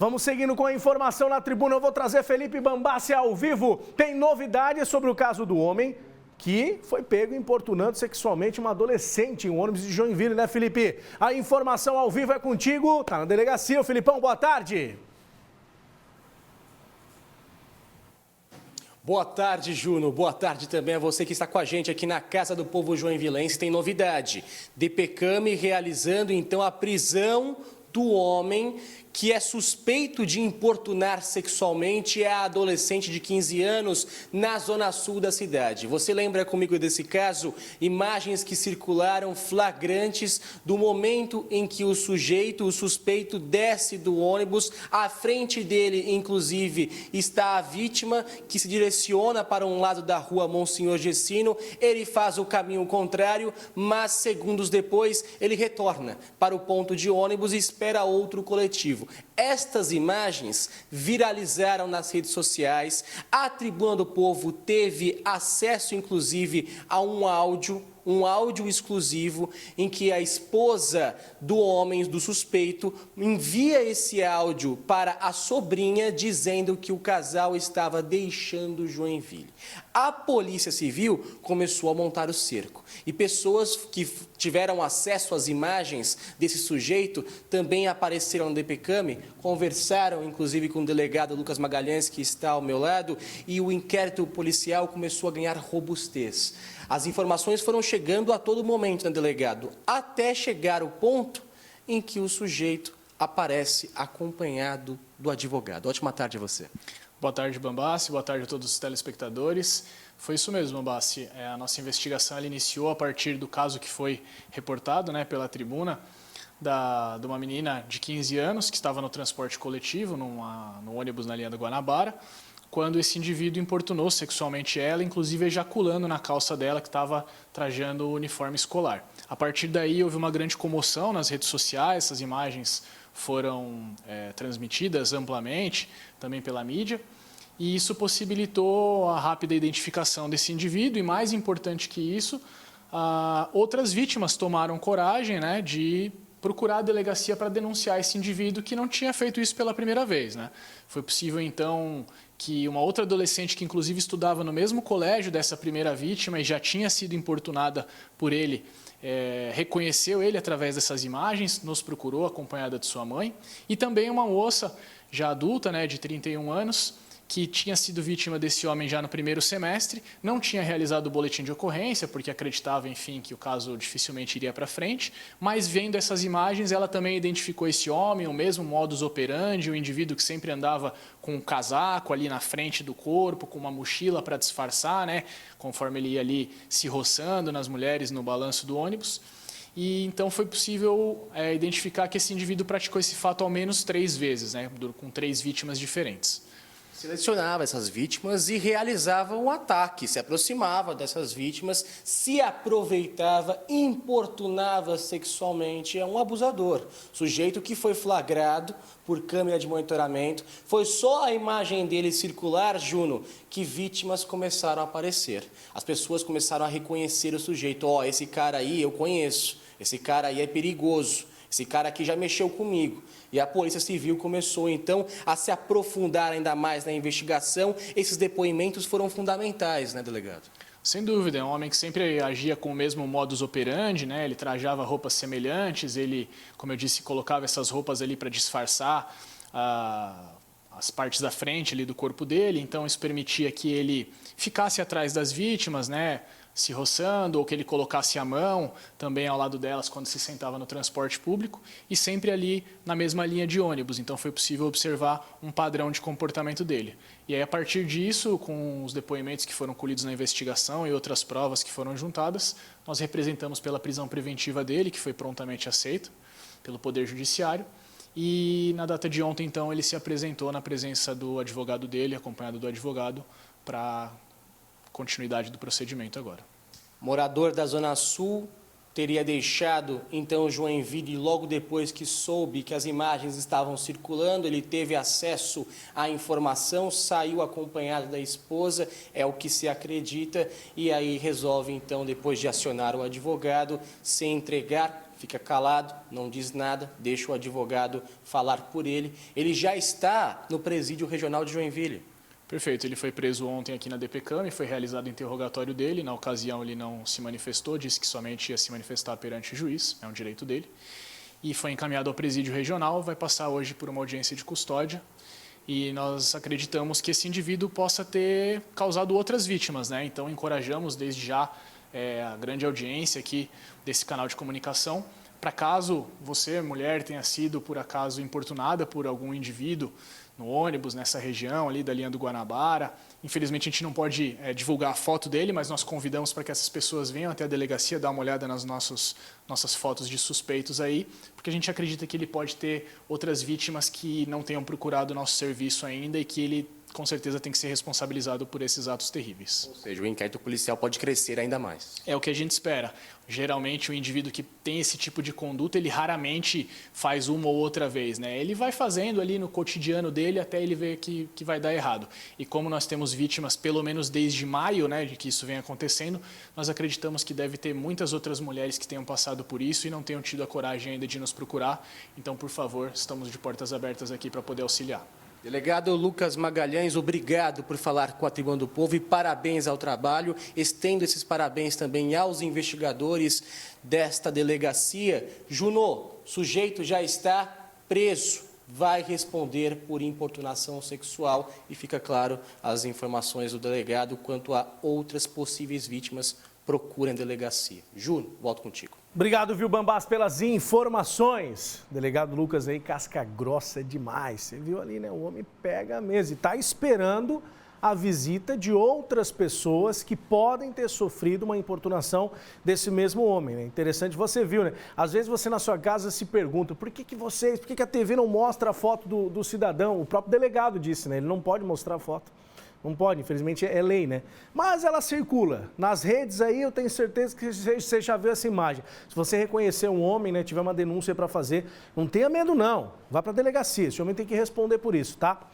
Vamos seguindo com a informação na tribuna. Eu vou trazer Felipe Bambassi ao vivo. Tem novidades sobre o caso do homem que foi pego importunando sexualmente uma adolescente em um ônibus de Joinville, né, Felipe? A informação ao vivo é contigo. Tá na delegacia. O Filipão, boa tarde. Boa tarde, Juno. Boa tarde também a você que está com a gente aqui na Casa do Povo Joinvilense. Tem novidade. DPCAM realizando, então, a prisão do homem que é suspeito de importunar sexualmente a adolescente de 15 anos na zona sul da cidade. Você lembra comigo desse caso? Imagens que circularam flagrantes do momento em que o suspeito, desce do ônibus. À frente dele, inclusive, está a vítima que se direciona para um lado da rua Monsenhor Gessino. Ele faz o caminho contrário, mas segundos depois ele retorna para o ponto de ônibus e espera outro coletivo. Estas imagens viralizaram nas redes sociais. A Tribuna do Povo teve acesso, inclusive, a um áudio exclusivo em que a esposa do homem, do suspeito, envia esse áudio para a sobrinha dizendo que o casal estava deixando Joinville. A Polícia Civil começou a montar o cerco e pessoas que tiveram acesso às imagens desse sujeito também apareceram no DPCAM, conversaram inclusive com o delegado Lucas Magalhães, que está ao meu lado, e o inquérito policial começou a ganhar robustez. As informações foram chegando a todo momento, né, delegado, até chegar o ponto em que o sujeito aparece acompanhado do advogado. Ótima tarde a você. Boa tarde, Bambassi. Boa tarde a todos os telespectadores. Foi isso mesmo, Bambassi. A nossa investigação ela iniciou a partir do caso que foi reportado, né, pela Tribuna, de uma menina de 15 anos que estava no transporte coletivo, no ônibus na linha da Guanabara, quando esse indivíduo importunou sexualmente ela, inclusive ejaculando na calça dela, que estava trajando o uniforme escolar. A partir daí, houve uma grande comoção nas redes sociais, essas imagens foram transmitidas amplamente, também pela mídia, e isso possibilitou a rápida identificação desse indivíduo, e mais importante que isso, outras vítimas tomaram coragem, né, de procurar a delegacia para denunciar esse indivíduo que não tinha feito isso pela primeira vez, né? Foi possível, então, que uma outra adolescente que, inclusive, estudava no mesmo colégio dessa primeira vítima e já tinha sido importunada por ele, reconheceu ele através dessas imagens, nos procurou, acompanhada de sua mãe. E também uma moça já adulta, né, de 31 anos, que tinha sido vítima desse homem já no primeiro semestre, não tinha realizado o boletim de ocorrência, porque acreditava, enfim, que o caso dificilmente iria para frente, mas vendo essas imagens, ela também identificou esse homem, o mesmo modus operandi, o indivíduo que sempre andava com um casaco ali na frente do corpo, com uma mochila para disfarçar, né, conforme ele ia ali se roçando nas mulheres no balanço do ônibus. E então foi possível identificar que esse indivíduo praticou esse fato ao menos 3 vezes, né, com 3 vítimas diferentes. Selecionava essas vítimas e realizava um ataque, se aproximava dessas vítimas, se aproveitava, importunava sexualmente. É um abusador, sujeito que foi flagrado por câmera de monitoramento. Foi só a imagem dele circular, Juno, que vítimas começaram a aparecer. As pessoas começaram a reconhecer o sujeito. Ó, esse cara aí eu conheço, esse cara aí é perigoso, esse cara aqui já mexeu comigo. E a Polícia Civil começou, então, a se aprofundar ainda mais na investigação. Esses depoimentos foram fundamentais, né, delegado? Sem dúvida, é um homem que sempre agia com o mesmo modus operandi, né? Ele trajava roupas semelhantes, ele, como eu disse, colocava essas roupas ali para disfarçar as partes da frente ali do corpo dele, então isso permitia que ele ficasse atrás das vítimas, né, se roçando, ou que ele colocasse a mão também ao lado delas quando se sentava no transporte público, e sempre ali na mesma linha de ônibus. Então foi possível observar um padrão de comportamento dele. E aí, a partir disso, com os depoimentos que foram colhidos na investigação e outras provas que foram juntadas, nós representamos pela prisão preventiva dele, que foi prontamente aceita pelo Poder Judiciário. E na data de ontem, então, ele se apresentou na presença do advogado dele, acompanhado do advogado, para continuidade do procedimento agora. Morador da Zona Sul teria deixado, então, Joinville logo depois que soube que as imagens estavam circulando. Ele teve acesso à informação, saiu acompanhado da esposa, é o que se acredita, e aí resolve, então, depois de acionar o advogado, se entregar fica calado, não diz nada, deixa o advogado falar por ele. Ele já está no presídio regional de Joinville. Perfeito, ele foi preso ontem aqui na DPCAM e foi realizado o interrogatório dele. Na ocasião ele não se manifestou, disse que somente ia se manifestar perante o juiz, é um direito dele. E foi encaminhado ao presídio regional, vai passar hoje por uma audiência de custódia. E nós acreditamos que esse indivíduo possa ter causado outras vítimas, né? Então encorajamos desde já a grande audiência aqui desse canal de comunicação, para caso você, mulher, tenha sido por acaso importunada por algum indivíduo no ônibus, nessa região ali da linha do Guanabara. Infelizmente a gente não pode divulgar a foto dele, mas nós convidamos para que essas pessoas venham até a delegacia dar uma olhada nas nossas fotos de suspeitos aí, porque a gente acredita que ele pode ter outras vítimas que não tenham procurado o nosso serviço ainda e que ele com certeza tem que ser responsabilizado por esses atos terríveis. Ou seja, o inquérito policial pode crescer ainda mais. É o que a gente espera. Geralmente o indivíduo que tem esse tipo de conduta, ele raramente faz uma ou outra vez, né? Ele vai fazendo ali no cotidiano dele até ele ver que vai dar errado. E como nós temos vítimas, pelo menos desde maio, né, de que isso vem acontecendo, nós acreditamos que deve ter muitas outras mulheres que tenham passado por isso e não tenham tido a coragem ainda de nos procurar. Então, por favor, estamos de portas abertas aqui para poder auxiliar. Delegado Lucas Magalhães, obrigado por falar com a Tribuna do Povo e parabéns ao trabalho. Estendo esses parabéns também aos investigadores desta delegacia. Juno, sujeito já está preso, vai responder por importunação sexual e fica claro as informações do delegado quanto a outras possíveis vítimas. Procurem a delegacia. Juno, volto contigo. Obrigado, viu, Bambas, pelas informações. Delegado Lucas aí, casca grossa demais. Você viu ali, né? O homem pega a mesa e está esperando a visita de outras pessoas que podem ter sofrido uma importunação desse mesmo homem, né? Interessante, você viu, né? Às vezes você na sua casa se pergunta por que a TV não mostra a foto do cidadão? O próprio delegado disse, né? Ele não pode mostrar a foto. Não pode, infelizmente é lei, né? Mas ela circula. Nas redes aí eu tenho certeza que você já viu essa imagem. Se você reconhecer um homem, né, tiver uma denúncia para fazer, não tenha medo não. Vá para a delegacia, esse homem tem que responder por isso, tá?